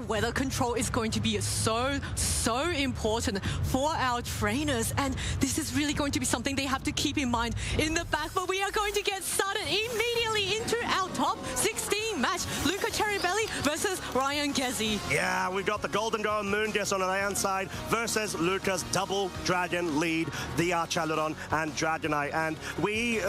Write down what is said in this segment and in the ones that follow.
weather control is going to be so important for our trainers, and this is really going to be something they have to keep in mind in the back. But we are going to get started immediately into our top 16 match. LUCA CERIBELLI versus RAYAN GUEZI. Yeah, we've got the Golden Go and Moongas on the RAYAN side versus LUCA's double dragon lead, the Archaludon and Dragonite. And we,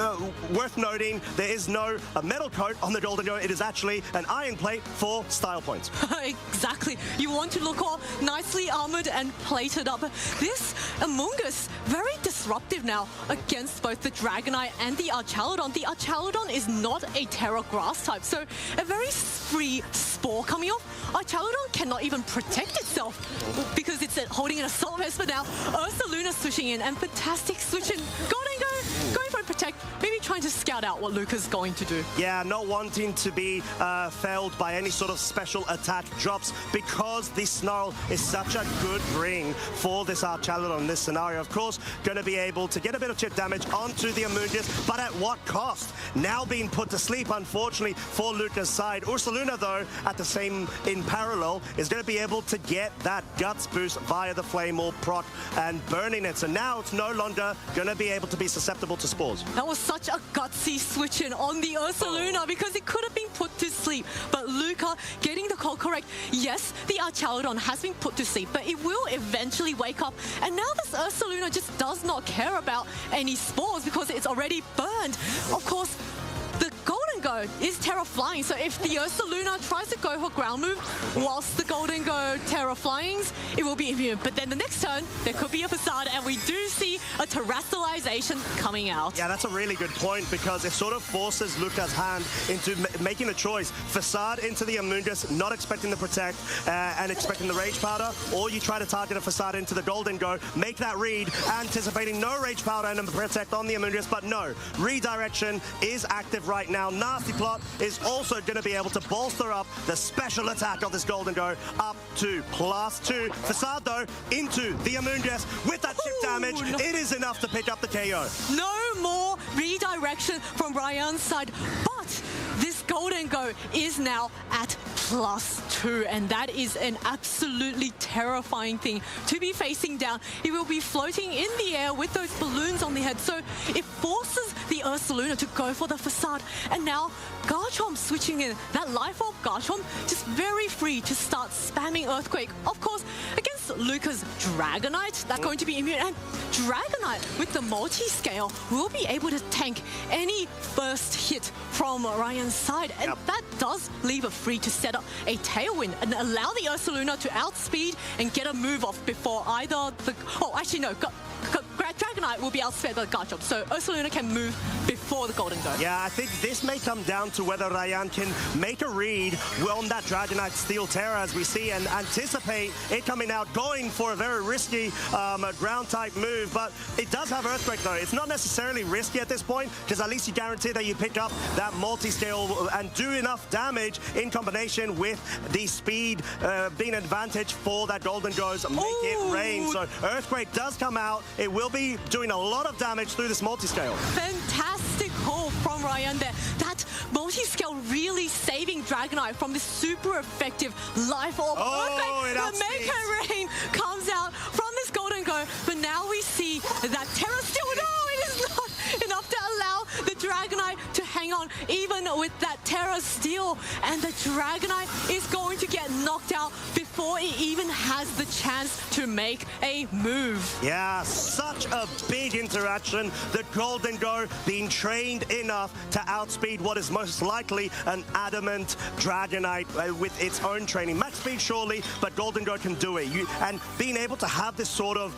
worth noting, there is no metal coat on the Golden Go. It is actually an iron plate for style points. Exactly. You want to look all nicely armored and plated up. This Among Us, very disruptive now against both the Dragonite and the Archaludon. The Archaludon is not a Terra Grass type, so a very free Spore coming off. Archaludon cannot even protect itself because it's holding an Assault Vest, but now Ursaluna switching in, and fantastic switch in. Golden Go going for a protect, maybe trying to scout out what LUCA's going to do. Yeah, not wanting to be failed by any sort of special attack drops, because this Snarl is such a good ring for this Archaludon in this scenario. Of course, going to be able to get a bit of chip damage onto the Amoonguss, but at what cost? Now being put to sleep, unfortunately, for LUCA's side. Ursaluna, though, at the same, in parallel, is going to be able to get that Guts boost via the Flame Orb proc and burning it. So now it's no longer going to be able to be susceptible to spores. That was such a gutsy switch in on the Ursaluna because it could have been put to sleep. But LUCA getting the call correct. Yes, the Archaludon has been put to sleep, but it will eventually wake up. And now this Ursaluna just does not care about any spores because it's already burned. Of course, the Golden Go is Terra Flying, so if the Ursaluna tries to go for ground move whilst the Golden Go Terra Flyings, it will be immune. But then the next turn, there could be a Facade, and we do see a Terrestrialization coming out. Yeah, that's a really good point, because it sort of forces LUCA's hand into making a choice. Facade into the Amoonguss, not expecting the Protect and expecting the Rage Powder, or you try to target a Facade into the Golden Go, make that read, anticipating no Rage Powder and a Protect on the Amoonguss, but no, redirection is active right now. Nasty Plot is also going to be able to bolster up the special attack of this Golden Go up to +2. Facade, though, into the Amoonguss with that chip damage. No. It is enough to pick up the KO. No more redirection from RAYAN's side, but this Golden Go is now at +2, and that is an absolutely terrifying thing to be facing down. It will be floating in the air with those balloons on the head, so it forces the Ursaluna to go for the Facade. And now Garchomp switching in. That Life Orb Garchomp just very free to start spamming Earthquake. Of course, against LUCA's Dragonite, that's going to be immune. And Dragonite with the multi-scale will be able to tank any first hit from RAYAN's side. And that does leave it free to set up a Tailwind and allow the Ursaluna to outspeed and get a move off before either the... Oh, actually, no. Dragonite will be outsped by the Garchomp, so Ursaluna can move before the Golden Go. Yeah, I think this may come down to whether RAYAN can make a read on that Dragonite Steel Terra, as we see, and anticipate it coming out, going for a very risky ground-type move. But it does have Earthquake, though. It's not necessarily risky at this point, because at least you guarantee that you pick up that multi-scale and do enough damage in combination with the speed being an advantage for that Golden Go's make it rain. So Earthquake does come out. It will be doing a lot of damage through this multi-scale. Fantastic call from RAYAN there. That multi-scale really saving Dragonite from this super effective Life Orb. The Make It Rain comes out from this Golden Go, but now we see that Terra Steel. No, it is not enough to allow the Dragonite to hang on, even with that Terra Steel. And the Dragonite is going to get knocked out before it even has the chance to make a move. Yeah, such a big interaction. The Golden Go being trained enough to outspeed what is most likely an adamant Dragonite with its own training. Max speed, surely, but Golden Go can do it. And being able to have this sort of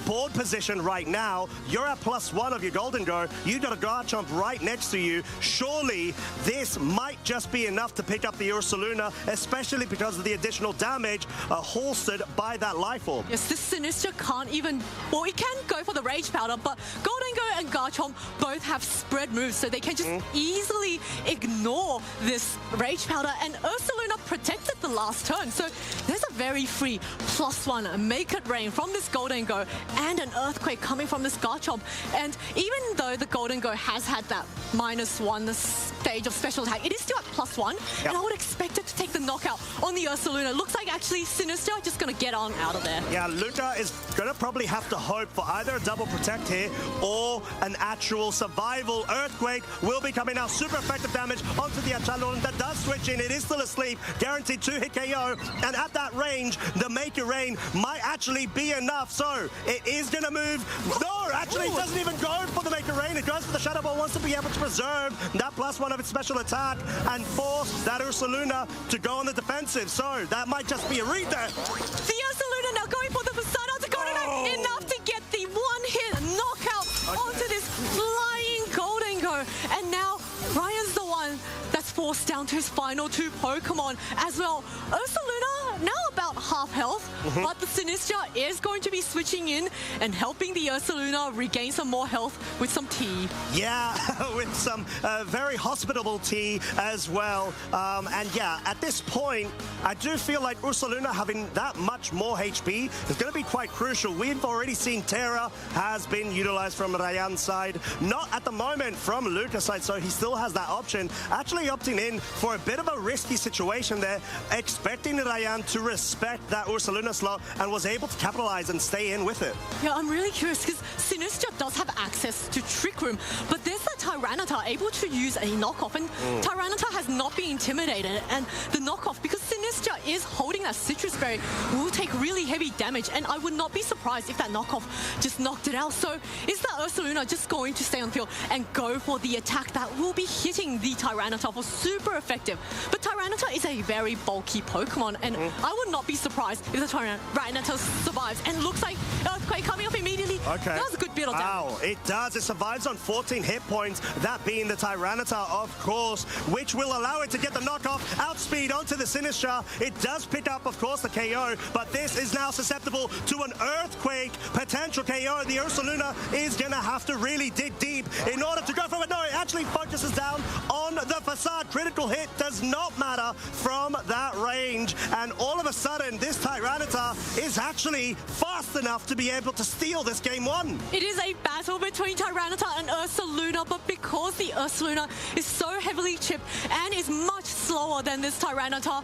board position right now, you're at +1 of your Golden Go. You got a Garchomp right next to you. Surely this might just be enough to pick up the Ursaluna, especially because of the additional damage holstered by that Life Orb. Yes, this Sinistra can't even... Well, it can go for the Rage Powder, but Golden Go and Garchomp both have spread moves, so they can just easily ignore this Rage Powder, and Ursaluna protected the last turn. So there's a very free +1 Make It Rain from this Golden Go and an Earthquake coming from this Garchomp. And even though the Golden Go has had that -1 stage of special attack, it is still at +1, and I would expect it to take the knockout on the Ursaluna. Looks like actually Sinister just going to get on out of there. Yeah, LUCA is going to probably have to hope for either a double protect here or an actual survival. Earthquake will be coming out. Super effective damage onto the Ursaluna that does switch in. It is still asleep. Guaranteed 2-hit KO. And at that range, the Make It Rain might actually be enough. So it is going to move. No, actually, it doesn't even go for the Make It Rain. It goes for the Shadow Ball. Wants to be able to preserve that +1 of its special attack and force that Ursaluna to go on the defensive. So that might just be a read there. The Ursaluna now going for the facade onto Golden Go. Enough to get the one-hit knockout onto this flying Golden Go. And now Ryan's the one that's forced down to his final 2 Pokemon as well. Ursaluna now about half health, but the Sinistcha is going to be switching in and helping the Ursaluna regain some more health with some tea. Yeah, with some very hospitable tea as well. And yeah, at this point, I do feel like Ursaluna having that much more HP is going to be quite crucial. We've already seen Terra has been utilized from Rayan's side, not at the moment from LUCA's side, so he still has that option. Actually opting in for a bit of a risky situation there, expecting Rayan to respect that Ursaluna slot and was able to capitalize and stay in with it. Yeah, I'm really curious because Sinistcha does have access to Trick Room, but there's that Tyranitar able to use a knockoff, and Tyranitar has not been intimidated, and the knockoff, because Sinistcha is holding that Citrus Berry, will take really heavy damage, and I would not be surprised if that knockoff just knocked it out. So is that Ursaluna just going to stay on field and go for the attack that will be hitting the Tyranitar for super effective? But Tyranitar is a very bulky Pokemon, and I would not be surprised if the Tyranitar survives. And looks like Earthquake coming up immediately. Okay. That was a good bit of damage. Wow, it does. It survives on 14 hit points, that being the Tyranitar, of course, which will allow it to get the knockoff, outspeed onto the Sinistcha. It does pick up, of course, the KO, but this is now susceptible to an Earthquake potential KO. The Ursaluna is going to have to really dig deep in order to go for it. No, it actually focuses down on the facade. Critical hit does not matter from that range, and all of a sudden, this Tyranitar is actually fast enough to be able to steal this game 1. It is a battle between Tyranitar and Ursaluna, but because the Ursaluna is so heavily chipped and is much slower than this Tyranitar,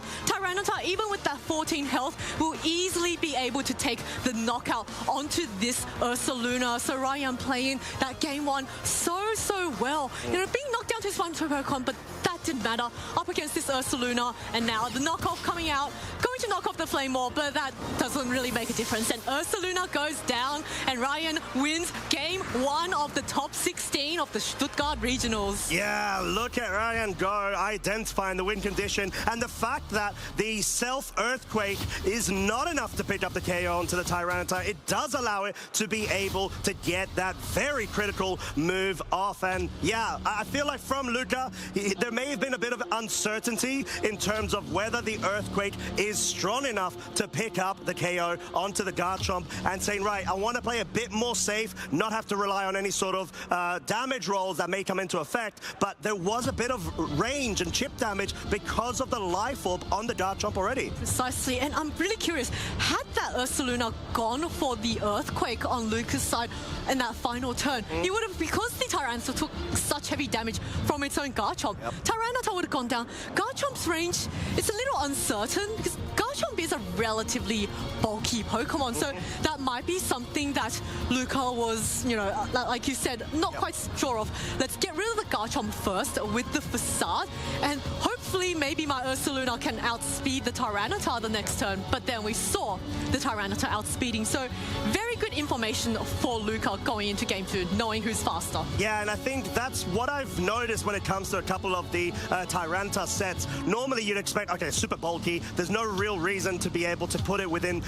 even with that 14 health, will easily be able to take the knockout onto this Ursaluna. So Ryan playing that game 1 so well. You know, being knocked down to his one Pokemon, but that didn't matter. Up against this Ursaluna, and now the knockoff coming out, going to knock off the Flame Ball, but that doesn't really make a difference. And Ursaluna goes down, and Ryan wins game 1 of the top 16 of the Stuttgart Regionals. Yeah, look at Ryan go, identifying the win condition, and the fact that the self-Earthquake is not enough to pick up the KO onto the Tyranitar. It does allow it to be able to get that very critical move off. And yeah, I feel like from LUCA, there may have been a bit of uncertainty in terms of whether the Earthquake is strong enough to pick up the KO onto the Garchomp, and saying, right, I want to play a bit more safe, not have to rely on any sort of damage rolls that may come into effect. But there was a bit of range and chip damage because of the Life Orb on the Garchomp already. Precisely, and I'm really curious, had that Ursaluna gone for the Earthquake on LUCA's side in that final turn, he would have, because the Tyranitar took such heavy damage from its own Garchomp, Tyranitar would have gone down. Garchomp's range is a little uncertain because Garchomp is a relatively bulky Pokemon, so that might be something that LUCA was, you know, like you said, not quite sure of. Let's get rid of the Garchomp first with the facade, and hopefully maybe my Ursaluna can outspeed the Tyranitar the next turn. But then we saw the Tyranitar outspeeding, so very good information for LUCA going into game 2, knowing who's faster. Yeah, and I think that's what I've noticed when it comes to a couple of the Tyranitar sets. Normally you'd expect, okay, super bulky, there's no real reason to be able to put it within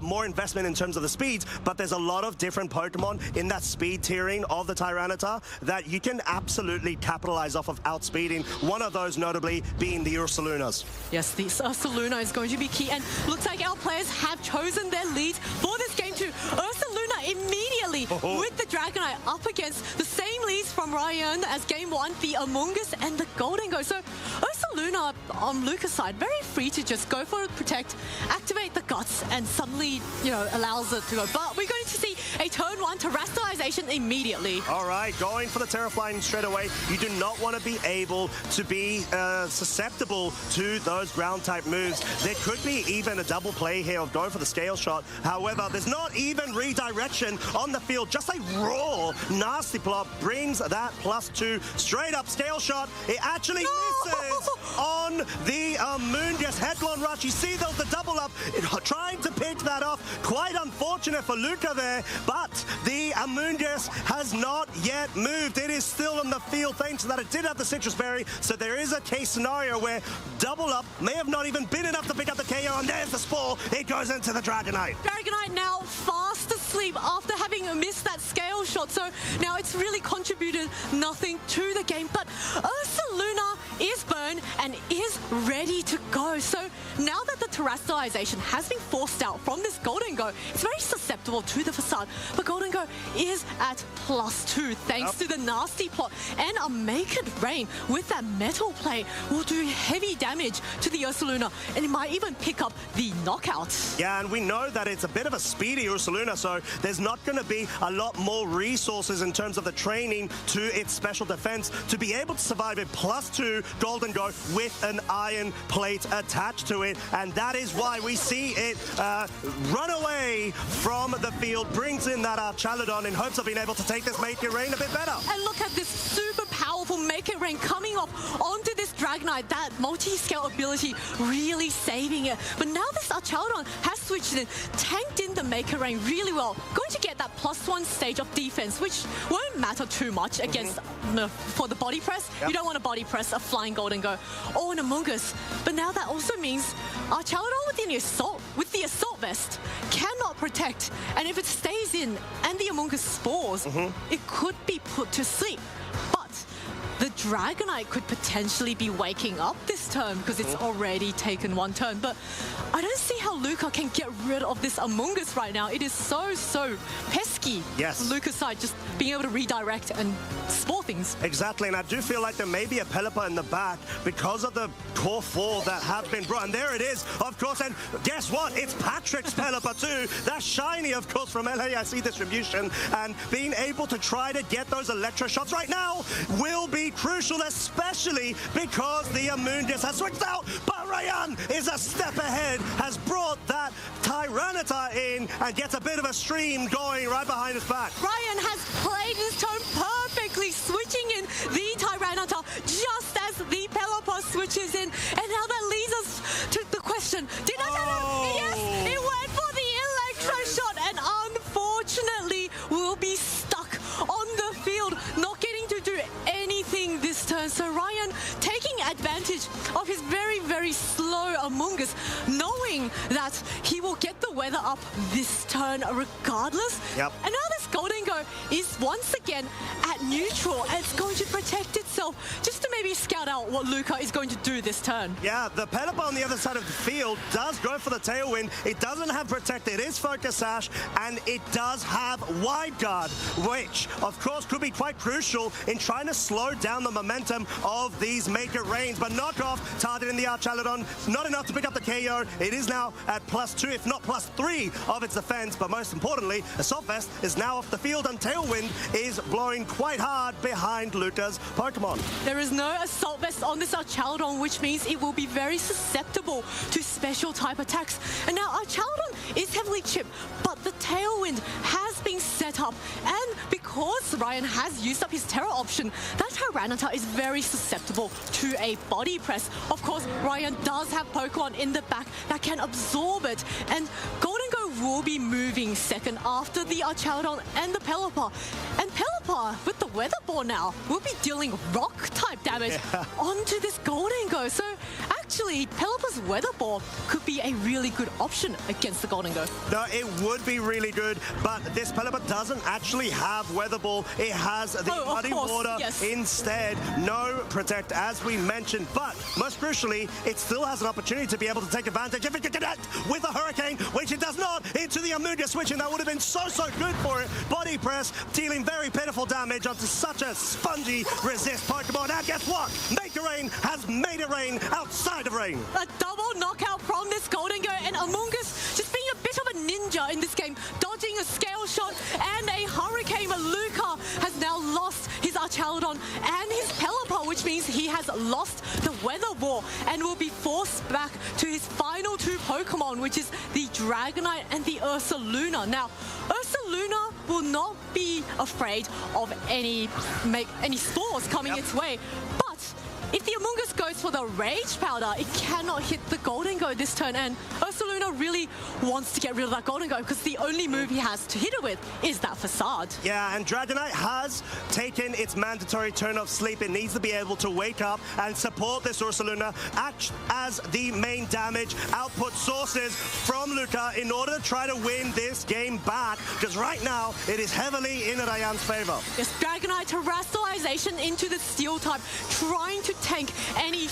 more investment in terms of the speeds, but there's a lot of different Pokemon in that speed tiering of the Tyranitar that you can absolutely capitalize off of outspeeding, one of those notably being the Ursalunas. Yes, this Ursaluna is going to be key, and looks like our players have chosen their lead for this game 2. Ursaluna immediately with the Dragonite up against the same leads from Ryan as game 1, the Amoonguss and the Golden Go. So Ursaluna on LUCA's side, very free to just go for a protect, activate the Guts, and suddenly, you know, allows it to go. But we're going to see a turn 1 terrestrialization immediately. All right, going for the Terraflying straight away. You do not want to be able to be susceptible to those ground-type moves. There could be even a double play here of going for the scale shot. However, there's not even redirection on the field. Just a raw, nasty plop brings that +2 straight up scale shot. It actually misses on the Amoonguss Headlong Rush. You see those the double up, trying to pick that off. Quite unfortunate for LUCA there, but the Amoonguss has not yet moved. It is still on the field thanks to that it did have the Citrus Berry, so there is a case scenario where double up may have not even been enough to pick up the KO, and there's the Spore. It goes into the Dragonite. Dragonite now fast asleep after having missed that scale shot, so now it's really contributed nothing to the game, but Ursaluna is burned and is ready to go. So now that the terrestrialization has been forced out from this Golden Go, it's very susceptible to the facade, but Golden Go is at +2 thanks to the nasty plot, and a Make It Rain with that metal play will do heavy damage to the Ursaluna, and it might even pick up the knockout. Yeah, and we know that it's a bit of a speedy Ursaluna, so there's not going to be a lot more resources in terms of the training to its special defense to be able to survive a +2 Golden Go with an iron plate attached to it, and that is why we see it run away from the field, brings in that Archaludon in hopes of being able to take this Make It Rain a bit better. And look at this super powerful Make It Rain coming off onto this Dragonite, that multi-scale ability really saving it. But now this Archaludon has switched in, tanked in the Make It Rain really well, going to get that +1 stage of defense, which won't matter too much against for the body press. You don't want to body press a flying Golden Go or an Amoonguss. But now that also means Archaludon with the assault vest cannot protect, and if it stays in and the Amoonguss spores, it could be put to sleep. But the Dragonite could potentially be waking up this turn because it's already taken 1 turn. But I don't see how LUCA can get rid of this Amoonguss right now. It is so pesky. Yes. On LUCA's side, just being able to redirect and spore things. Exactly, and I do feel like there may be a Pelipper in the back because of the core 4 that have been brought. And there it is, of course, and guess what? It's Patrick's Pelipper too. That's shiny, of course, from LAIC Distribution. And being able to try to get those Electro shots right now will be crucial, especially because the Amoonguss has switched out. But Rayan is a step ahead, has brought that Tyranitar in and gets a bit of a stream going right behind his back. Ryan has played his turn perfectly, switching in the Tyranitar just as the Pelipper switches in. And now that leads us to the question, did Yes, it went for the Electro shot, and unfortunately will be stuck on the field, not getting to do anything this turn. So Ryan taking advantage of his very slow Amoonguss, knowing that he will get the weather up this turn regardless. Yep. And now this Golden Go is once again at neutral, and it's going to protect itself just to maybe scout out what LUCA is going to do this turn. Yeah, the Pelipper on the other side of the field does go for the Tailwind. It doesn't have Protect, it is Focus Sash, and it does have Wide Guard, which of course could be quite crucial in trying to slow down the momentum of these Make It Rains. But knockoff targeting the Archaludon, not enough to pick up the KO. It is now at +2, if not +3 of its defense. But most importantly, Assault Vest is now off the field, and Tailwind is blowing quite hard behind LUCA's Pokemon. There is no Assault Vest on this Archaludon, which means it will be very susceptible to special type attacks. And now Archaludon is heavily chipped, but the Tailwind has been set up, and because Ryan has used up his Terra option, that Tyranitar is very susceptible to a body press. Of course, Ryan does have Pokemon in the back that can absorb it, and Golden Go will be moving second after the Archaludon and the Pelipper. And Pelipper, with the Weather Ball now, will be dealing rock-type damage onto this Golden Go. So actually, Pelipper's Weather Ball could be a really good option against the Golden Go. No, it would be really good, but this Pelipper doesn't actually have Weather Ball. It has the Muddy Water instead. No Protect, as we mentioned, but most crucially, it still has an opportunity to be able to take advantage if it can connect with the Hurricane, which it does not, into the Amoonguss switch, and that would have been so good for it. Body Press, dealing very pitiful damage onto such a spongy resist Pokemon, and guess what? Make It Rain has made it rain outside of rain. A double knockout from this Golden Go, and Amoonguss just being a bit of a ninja in this game, dodging a Scale Shot and a Hurricane. LUCA has now lost his Archaludon and his Pelipper, which means he has lost the Weather Ball and will be forced back to his final two Pokemon, which is the Dragonite and the Ursaluna. Now, Ursaluna will not be afraid of any spores coming its way, but if the Amoonguss goes for the Rage Powder, it cannot hit the Golden Go this turn, and Ursaluna really wants to get rid of that Golden Go because the only move he has to hit it with is that Facade. Yeah, and Dragonite has taken its mandatory turn of sleep. It needs to be able to wake up and support this Ursaluna, act as the main damage output sources from LUCA in order to try to win this game back, because right now it is heavily in Rayan's favor. Yes, Dragonite Terrestrialization into the Steel type, trying to tank any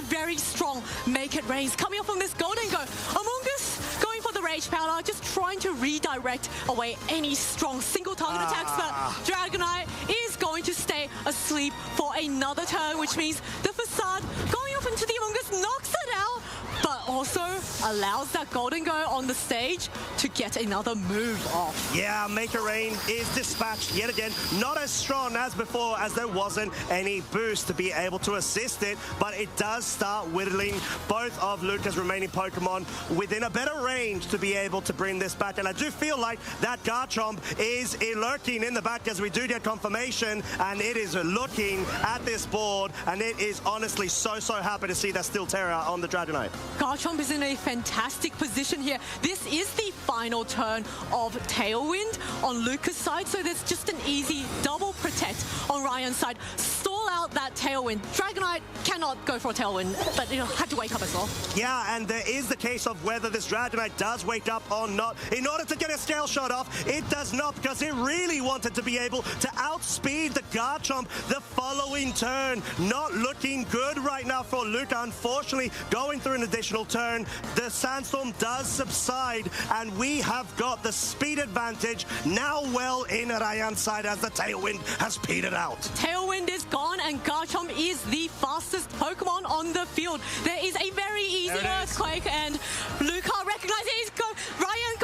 very strong Make It Rains coming up from this Golden Go. Amoonguss going for the Rage Powder, just trying to redirect away any strong single target attacks, but Dragonite is going to stay asleep for another turn, which means the Facade going off into the Amoonguss knocks it out, but also allows that Golden Go on the stage to get another move off. Yeah, Make It Rain is dispatched yet again. Not as strong as before, as there wasn't any boost to be able to assist it, but it does start whittling both of LUCA's remaining Pokemon within a better range to be able to bring this back. And I do feel like that Garchomp is lurking in the back, as we do get confirmation, and it is looking at this board, and it is honestly so happy to see that Steel Terror on the Dragonite. Garchomp is in a fantastic position here. This is the final turn of Tailwind on LUCA's side, so there's just an easy double Protect on Ryan's side. Stall out that Tailwind. Dragonite cannot go for a Tailwind, but it'll have to wake up as well. Yeah, and there is the case of whether this Dragonite does wake up or not. In order to get a Scale Shot off, it does not, because it really wanted to be able to outspeed the Garchomp the following turn. Not looking good right now for LUCA, unfortunately, going through an additional turn. The Sandstorm does subside, and we have got the speed advantage now well in Rayan's side as the Tailwind has petered out. Tailwind is gone, and Garchomp is the fastest Pokemon on the field. There is a very easy Earthquake, and LUCA recognizes Ryan